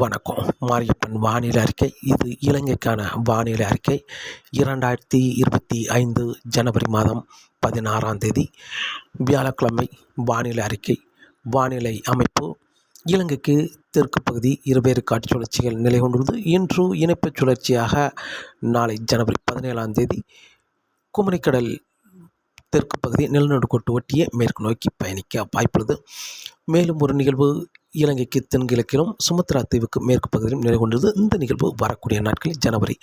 வணக்கம். மாரியப்பன் வானிலை அறிக்கை. இது இலங்கைக்கான வானிலை அறிக்கை. 2025 ஜனவரி மாதம் 16ஆம் தேதி வியாழக்கிழமை வானிலை அறிக்கை. வானிலை அமைப்பு: இலங்கைக்கு தெற்கு பகுதி இருவேறு காற்று சுழற்சிகள் நிலை கொண்டுள்ளது. இன்று இணைப்புச் சுழற்சியாக நாளை ஜனவரி 17ஆம் தேதி குமரிக்கடல் தெற்கு பகுதி நிலநடுக்கோட்டு ஒட்டிய மேற்கு நோக்கி பயணிக்க வாய்ப்புள்ளது. மேலும் ஒரு நிகழ்வு இலங்கைக்கு தென்கிழக்கிலும் சுமத்ரா தீவுக்கு மேற்கு பகுதியிலும் நிலை கொண்டுள்ளது. இந்த நிகழ்வு வரக்கூடிய நாட்களில் ஜனவரி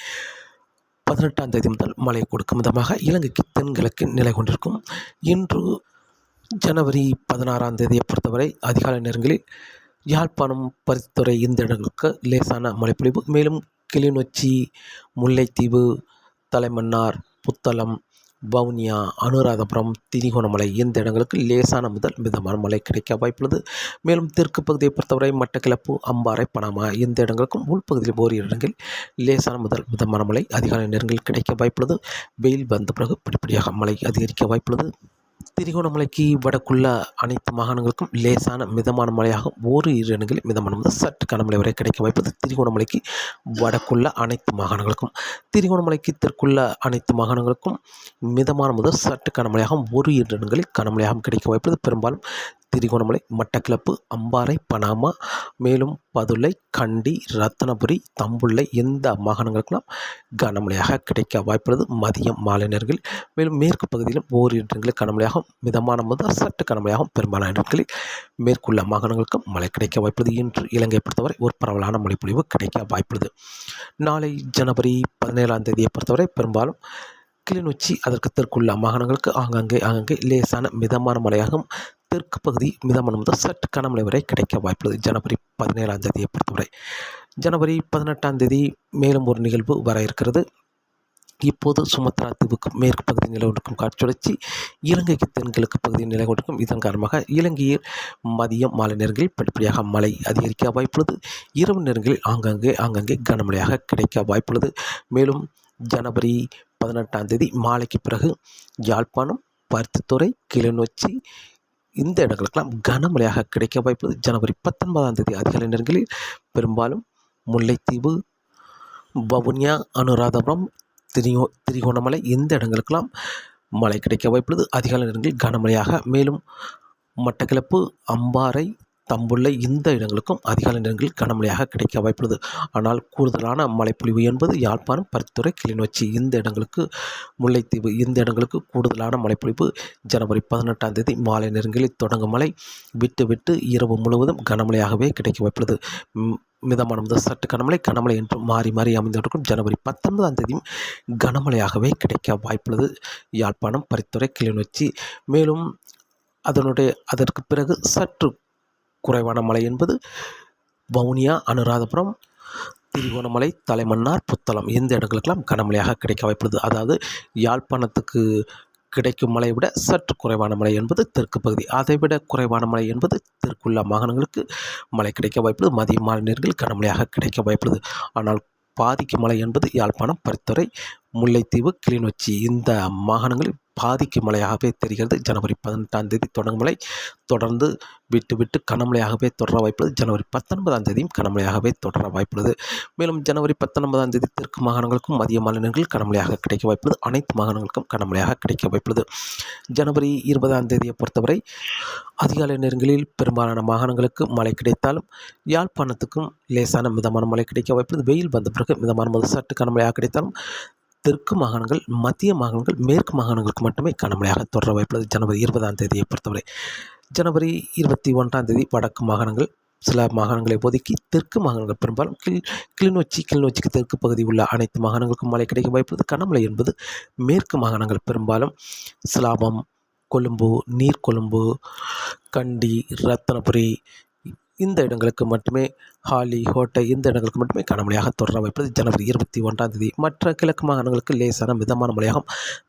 18ஆம் தேதி முதல் மழை கொடுக்கும் விதமாக இலங்கைக்கு தென்கிழக்கு நிலை கொண்டிருக்கும். இன்று ஜனவரி 16ஆம் தேதியை பொறுத்தவரை அதிகாலை நேரங்களில் யாழ்ப்பாணம், பருத்தித்துறை இந்த இடங்களுக்கு லேசான மழைப்பொழிவு. மேலும் கிளிநொச்சி, முல்லைத்தீவு, தலைமன்னார், புத்தளம், வவுனியா, அனுராதபுரம், திரிகோணமலை இந்த இடங்களுக்கு லேசான முதல் மிதமான மழை கிடைக்க வாய்ப்புள்ளது. மேலும் தெற்கு பகுதியை பொறுத்தவரை மட்டக்களப்பு, அம்பாறை, பனாமா இந்த இடங்களுக்கும் உள்பகுதியில் ஓரிரு இடங்களில் லேசான முதல் மிதமான மழை அதிகாலை நேரங்களில் கிடைக்க வாய்ப்புள்ளது. வெயில் வந்த பிறகு படிப்படியாக மழை அதிகரிக்க வாய்ப்புள்ளது. திரிகோணமலைக்கு வடக்குள்ள அனைத்து மாகாணங்களுக்கும் லேசான மிதமான மழையாக ஓரிரு இடங்களில் மிதமான முதல் சற்று கனமழை வரை கிடைக்க வாய்ப்புள்ளது. திரிகோணமலைக்கு வடக்குள்ள அனைத்து மாகாணங்களுக்கும், திரிகோணமலைக்கு தெற்குள்ள அனைத்து மாகாணங்களுக்கும் மிதமான முதல் சற்று கனமழையாக ஒரு இரு இடங்களில் கனமழையாக கிடைக்க வாய்ப்புள்ளது. பெரும்பாலும் திரிகோணமலை, மட்டக்களப்பு, அம்பாறை, பனாமா, மேலும் பதுளை, கண்டி, ரத்தினபுரி, தம்புள்ளை இந்த மாகாணங்களுக்கெல்லாம் கனமழையாக கிடைக்க வாய்ப்புள்ளது மதியம் மாலை நேரங்களில். மேலும் மேற்கு பகுதியிலும் ஓரிரு இடங்களில் கனமழையாகவும் மிதமான முதல் சற்று கனமழையாகவும் பெரும்பாலான இடங்களில் மேற்குள்ள மாகாணங்களுக்கும் மழை கிடைக்க வாய்ப்புள்ளது. இன்று இலங்கையை பொறுத்தவரை ஒரு பரவலான மழைப்பொழிவு கிடைக்க வாய்ப்புள்ளது. நாளை ஜனவரி 17ஆம் தேதியை பொறுத்தவரை பெரும்பாலும் கிளிநொச்சி அதற்கு தெற்குள்ள மாகாணங்களுக்கு ஆங்காங்கே லேசான மிதமான மழையாகவும் தெற்கு பகுதி மிதமான முதல் சற்று கனமழை வரை கிடைக்க வாய்ப்புள்ளது. ஜனவரி 17ஆம் தேதியை பொறுத்தவரை ஜனவரி 18ஆம் தேதி மேலும் ஒரு நிகழ்வு வர இருக்கிறது. இப்போது சுமத்ரா தீவுக்கு மேற்கு பகுதியில் நிலை கொண்டிருக்கும் காற்று சுழற்சி இலங்கைக்கு தென்கிழக்கு பகுதியில் நிலை கொண்டிருக்கும். இதன் காரணமாக இலங்கையில் மதியம் மாலை நேரங்களில் படிப்படியாக மழை அதிகரிக்க வாய்ப்புள்ளது. இரவு நேரங்களில் ஆங்காங்கே கனமழையாக கிடைக்க வாய்ப்புள்ளது. மேலும் ஜனவரி 18ஆம் தேதி மாலைக்கு பிறகு யாழ்ப்பாணம், பருத்தித்துறை, கிளிநொச்சி இந்த இடங்களுக்கெல்லாம் கனமழையாக கிடைக்க வாய்ப்புள்ளது. ஜனவரி 19ஆம் தேதி அதிகாலை நேரங்களில் பெரும்பாலும் முல்லைத்தீவு, வவுனியா, அனுராதபுரம், திரிகோணமலை இந்த இடங்களுக்கெல்லாம் மழை கிடைக்க வாய்ப்புள்ளது. அதிகாலை நேரங்களில் கனமழையாக. மேலும் மட்டக்களப்பு, அம்பாறை, தம்புள்ளை இந்த இடங்களுக்கும் அதிகாலை நேரங்களில் கனமழையாக கிடைக்க வாய்ப்புள்ளது. ஆனால் கூடுதலான மழைப்பொழிவு என்பது யாழ்ப்பாணம், பருத்தித்துறை, கிளிநொச்சி இந்த இடங்களுக்கு, முல்லைத்தீவு இந்த இடங்களுக்கு கூடுதலான மழைப்பொழிவு ஜனவரி 18ஆம் தேதி மாலை நேரங்களில் தொடங்கும் மழை விட்டு இரவு முழுவதும் கனமழையாகவே கிடைக்க வாய்ப்புள்ளது. மிதமான முதல் சற்று கனமழை என்று மாறி அமைந்திருக்கும். ஜனவரி 19ஆம் தேதியும் கனமழையாகவே கிடைக்க வாய்ப்புள்ளது யாழ்ப்பாணம், பருத்தித்துறை, கிளிநொச்சி. மேலும் அதற்கு பிறகு சற்று குறைவான மழை என்பது வவுனியா, அனுராதபுரம், திரிகோணமலை, தலைமன்னார், புத்தளம் இந்த இடங்களுக்கெல்லாம் கனமழையாக கிடைக்க வாய்ப்புள்ளது. அதாவது யாழ்ப்பாணத்துக்கு கிடைக்கும் மழை விட சற்று குறைவான மழை என்பது தெற்கு பகுதி, அதைவிட குறைவான மழை என்பது தெற்குள்ள மாகாணங்களுக்கு மழை கிடைக்க வாய்ப்புள்ளது. மதிய மாலை நேரங்களில் கனமழையாக கிடைக்க வாய்ப்புள்ளது. ஆனால் பாதிக்கு மழை என்பது யாழ்ப்பாணம், பருத்தித்துறை, முல்லைத்தீவு, கிளிநொச்சி இந்த மாகாணங்களில் பாதிக்கு மழையாகவே தெரிகிறது. ஜனவரி 18ஆம் தேதி தொடங்கும் மழை தொடர்ந்து விட்டு கனமழையாகவே தொடர வாய்ப்புள்ளது. ஜனவரி 19ஆம் தேதியும் கனமழையாகவே தொடர வாய்ப்புள்ளது. மேலும் ஜனவரி 19ஆம் தேதி தெற்கு மாகாணங்களுக்கும் மதிய மாலை நேரங்களில் கனமழையாக கிடைக்க வாய்ப்புள்ளது. அனைத்து மாகாணங்களுக்கும் கனமழையாக கிடைக்க வாய்ப்புள்ளது. ஜனவரி 20ஆம் தேதியை பொறுத்தவரை அதிகாலை நேரங்களில் பெரும்பாலான மாகாணங்களுக்கு மழை கிடைத்தாலும் யாழ்ப்பாணத்துக்கும் லேசான மிதமான மழை கிடைக்க வாய்ப்புள்ளது. வெயில் வந்த பிறகு மிதமான முதல் சற்று கனமழையாக கிடைத்தாலும் தெற்கு மாகாணங்கள், மத்திய மாகாணங்கள், மேற்கு மாகாணங்களுக்கு மட்டுமே கனமழையாக தொடர வாய்ப்புள்ளது. ஜனவரி 20ஆம் தேதியை பொறுத்தவரை ஜனவரி 21ஆம் தேதி வடக்கு மாகாணங்கள் சில மாகாணங்களை ஒதுக்கி தெற்கு மாகாணங்கள் பெரும்பாலும் கிளிநொச்சிக்கு தெற்கு பகுதி உள்ள அனைத்து மாகாணங்களுக்கும் மழை கிடைக்க வாய்ப்புள்ளது. கனமழை என்பது மேற்கு மாகாணங்கள் பெரும்பாலும் சிலாபம், கொழும்பு, நீர்கொழும்பு, கண்டி, ரத்தினபுரி இந்த இடங்களுக்கு மட்டுமே, ஹாலி, ஹோட்டை இந்த இடங்களுக்கு மட்டுமே கனமழையாக தொடர வாய்ப்புள்ளது. ஜனவரி 21ஆம் தேதி மற்ற கிழக்கு மாகாணங்களுக்கு லேசான மிதமான மழையாகவும்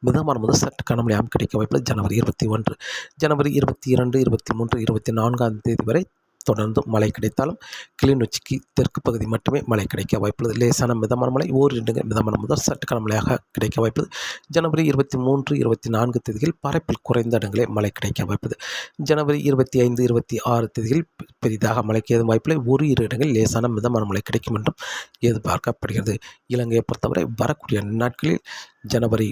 மிதமான முதல் சற்று கனமழையாகவும் கிடைக்க வாய்ப்புள்ளது. ஜனவரி 21, ஜனவரி 22, 23, 24ஆம் தேதி வரை தொடர்ந்து மழை கிடைத்தாலும் கிளிநொச்சிக்கு தெற்கு பகுதி மட்டுமே மழை கிடைக்க வாய்ப்புள்ளது. லேசான மிதமான மழை ஓரிரு இடங்கள் மிதமான முதல் சற்றுக்கான மழையாக கிடைக்க வாய்ப்புள்ளது. ஜனவரி 23, 24 தேதிகளில் பரப்பில் குறைந்த இடங்களே மழை கிடைக்க வாய்ப்புள்ளது. ஜனவரி 25, 26 தேதிகளில் பெரிதாக மழைக்கு ஏதும் வாய்ப்பில்லை. ஒரு இரு இடங்களில் லேசான மிதமான மழை கிடைக்கும் என்றும் எதிர்பார்க்கப்படுகிறது. இலங்கையை பொறுத்தவரை வரக்கூடிய நாட்களில் ஜனவரி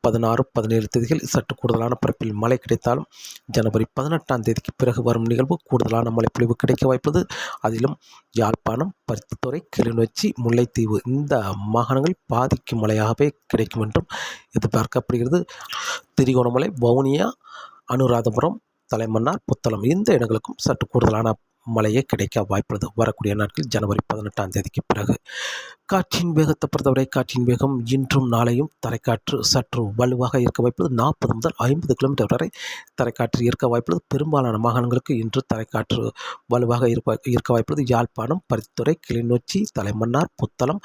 16, 17 தேதிகள் சற்று கூடுதலான பரப்பில் மழை கிடைத்தாலும் ஜனவரி 18ஆம் தேதிக்கு பிறகு வரும் நிகழ்வு கூடுதலான மழைப்பொழிவு கிடைக்க வாய்ப்புள்ளது. அதிலும் யாழ்ப்பாணம், பருத்தித்துறை, கிளிநொச்சி, முல்லைத்தீவு இந்த மாகாணங்கள் பாதிக்கும் மழையாகவே கிடைக்கும் என்றும் எதிர்பார்க்கப்படுகிறது. திரிகோணமலை, வவுனியா, அனுராதபுரம், தலைமன்னார், புத்தளம் இந்த இடங்களுக்கும் சற்று கூடுதலான மழையே கிடைக்க வாய்ப்புள்ளது வரக்கூடிய நாட்கள் ஜனவரி 18ஆம் தேதிக்கு பிறகு. காற்றின் வேகத்தை பொறுத்தவரை காற்றின் வேகம் இன்றும் நாளையும் தரைக்காற்று சற்று வலுவாக இருக்க வாய்ப்புள்ளது. 40 முதல் 50 கிலோமீட்டர் வரை தரைக்காற்று இருக்க வாய்ப்புள்ளது. பெரும்பாலான மாகாணங்களுக்கு இன்று தரைக்காற்று வலுவாக இருக்க வாய்ப்புள்ளது. யாழ்ப்பாணம், பருத்தித்துறை, கிளிநொச்சி, தலைமன்னார், புத்தளம்,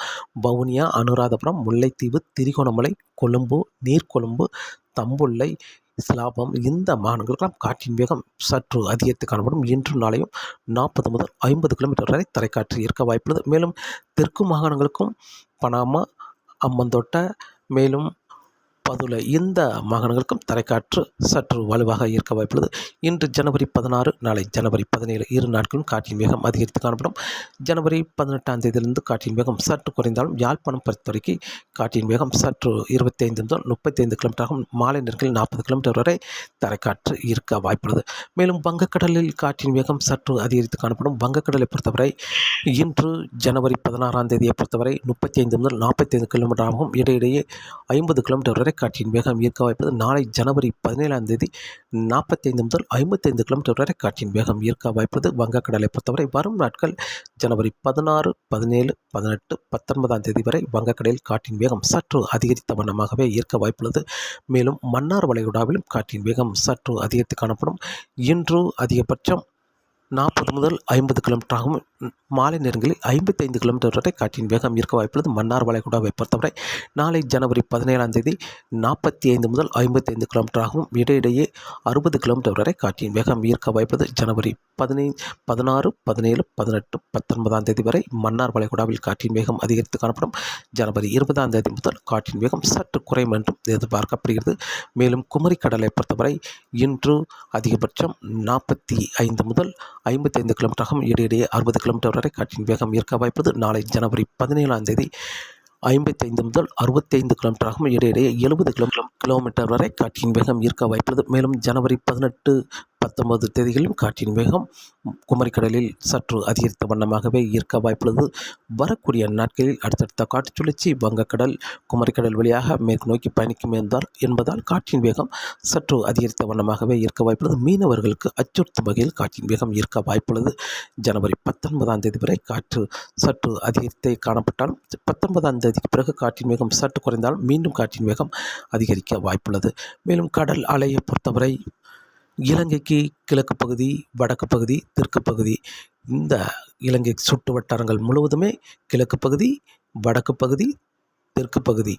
வவுனியா, அனுராதபுரம், முல்லைத்தீவு, திரிகோணமலை, கொழும்பு, நீர்கொழும்பு, தம்புள்ளை, சிலாபம் இந்த மாகாணங்களுக்கெல்லாம் காற்றின் வேகம் சற்று அதிகரித்து காணப்படும். இன்றும் நாளையும் 40 முதல் 50 கிலோமீட்டர் வரை தரைக்காற்று இருக்க வாய்ப்புள்ளது. மேலும் தெற்கு மாகாணங்களுக்கும் பனாமா, அம்மந்தோட்ட, மேலும் பதுளை இந்த மாகாணங்களுக்கும் தரைக்காற்று சற்று வலுவாக இருக்க வாய்ப்புள்ளது. இன்று ஜனவரி 16, நாளை ஜனவரி 17 இரு நாட்களும் காற்றின் வேகம் அதிகரித்து காணப்படும். ஜனவரி 18ஆம் தேதியிலிருந்து காற்றின் வேகம் சற்று குறைந்தாலும் யாழ்ப்பாணம் பொறுத்தவரைக்கு காற்றின் வேகம் சற்று 25 முதல் 35 கிலோமீட்டராகும். மாலை நேரங்களில் 40 கிலோமீட்டர் வரை தரைக்காற்று இருக்க வாய்ப்புள்ளது. மேலும் வங்கக்கடலில் காற்றின் வேகம் சற்று அதிகரித்து காணப்படும். வங்கக்கடலை பொறுத்தவரை இன்று ஜனவரி 16ஆம் தேதியை பொறுத்தவரை 35 முதல் 45 கிலோமீட்டர் ஆகும். இடையிடையே 50 கிலோமீட்டர் வரை காற்றின் வேகம் இருக்க வாய்ப்பது. நாளை ஜனவரி 17ஆம் தேதி 45 முதல் 55 கிலோமீட்டர் வரை காற்றின் வேகம் இருக்க வாய்ப்பது. வங்கக்கடலை பொறுத்தவரை வரும் நாட்கள் ஜனவரி 16, 17, 18, 19ஆம் தேதி வரை வங்கக்கடலில் காற்றின் வேகம் சற்று அதிகரித்த வண்ணமாகவே இருக்க வாய்ப்புள்ளது. மேலும் மன்னார் வளைகுடாவிலும் காற்றின் வேகம் சற்று அதிகரித்து காணப்படும். இன்று அதிகபட்சம் 40 முதல் 50 கிலோமீட்டராகவும் மாலை நேரங்களில் 55 கிலோமீட்டர் வரை காற்றின் வேகம் இருக்க வாய்ப்புள்ளது. மன்னார் வளைகுடாவை பொறுத்தவரை நாளை ஜனவரி 17ஆம் தேதி 45 முதல் 55 கிலோமீட்டராகவும் இடையிடையே 60 கிலோமீட்டர் வரை காற்றின் வேகம் இருக்க வாய்ப்புள்ளது. ஜனவரி 16, 17, 18, 19ஆம் தேதி வரை மன்னார் வளைகுடாவில் காற்றின் வேகம் அதிகரித்து காணப்படும். ஜனவரி 20ஆம் தேதி முதல் காற்றின் வேகம் சற்று குறையும் என்றும் எதிர்பார்க்கப்படுகிறது. மேலும் குமரிக்கடலை பொறுத்தவரை இன்று அதிகபட்சம் 45 முதல் 55 கிலோமீட்டராகவும் இடையிடையே 60 கிலோமீட்டர் வரை காற்றின் வேகம் இருக்க வாய்ப்புள்ளது. நாளை ஜனவரி 17ஆம் தேதி 55 முதல் 65 கிலோமீட்டராகவும் இடையிடையே 70 கிலோமீட்டர் வரை காற்றின் வேகம் இருக்க வாய்ப்புள்ளது. மேலும் ஜனவரி 18, 19 தேதிகளிலும் காற்றின் வேகம் குமரிக்கடலில் சற்று அதிகரித்த வண்ணமாகவே இருக்க வாய்ப்புள்ளது. வரக்கூடிய நாட்களில் அடுத்தடுத்த காற்று சுழற்சி வங்கக்கடல், குமரிக்கடல் வழியாக மேற்கு நோக்கி பயணிக்கும் என்பதால் காற்றின் வேகம் சற்று அதிகரித்த வண்ணமாகவே இருக்க வாய்ப்புள்ளது. மீனவர்களுக்கு அச்சுறுத்தும் வகையில் காற்றின் வேகம் இருக்க வாய்ப்புள்ளது. ஜனவரி 19ஆம் தேதி வரை காற்று சற்று அதிகரித்தே காணப்பட்டாலும் 19ஆம் தேதிக்கு பிறகு காற்றின் வேகம் சற்று குறைந்தாலும் மீண்டும் காற்றின் வேகம் அதிகரிக்க வாய்ப்புள்ளது. மேலும் கடல் அலையை பொறுத்தவரை இலங்கைக்கு கிழக்கு பகுதி, வடக்கு பகுதி, தெற்கு பகுதி இந்த இலங்கை சுற்று வட்டாரங்கள் முழுவதுமே கிழக்கு பகுதி, வடக்கு பகுதி, தெற்கு பகுதி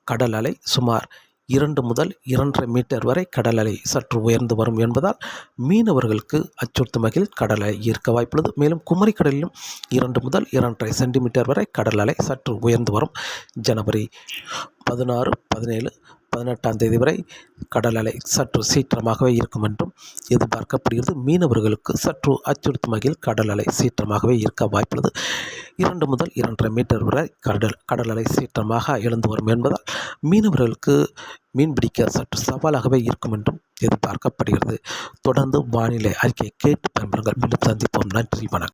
கடல் அலை சுமார் 2 முதல் 2.5 மீட்டர் வரை கடல் அலை சற்று உயர்ந்து வரும் என்பதால் மீனவர்களுக்கு அச்சுறுத்தும் வகையில் கடல் அலை இருக்க வாய்ப்புள்ளது. மேலும் குமரிக்கடலிலும் 2 முதல் 2.5 சென்டிமீட்டர் வரை கடல் அலை சற்று உயர்ந்து வரும். ஜனவரி 16, 17, 18ஆம் தேதி வரை கடல் அலை சற்று சீற்றமாகவே இருக்கும் என்றும் எதிர்பார்க்கப்படுகிறது. மீனவர்களுக்கு சற்று அச்சுறுத்தும் வகையில் கடல் அலை சீற்றமாகவே இருக்க வாய்ப்புள்ளது. 2 முதல் 2.5 மீட்டர் வரை கடல் அலை சீற்றமாக எழுந்து வரும் என்பதால் மீனவர்களுக்கு மீன்பிடிக்க சற்று சவாலாகவே இருக்கும் என்றும் எதிர்பார்க்கப்படுகிறது. தொடர்ந்து வானிலை அறிக்கையை கேட்டு பயன்பெறுங்கள். மீண்டும் சந்திப்போம். நன்றி, வணக்கம்.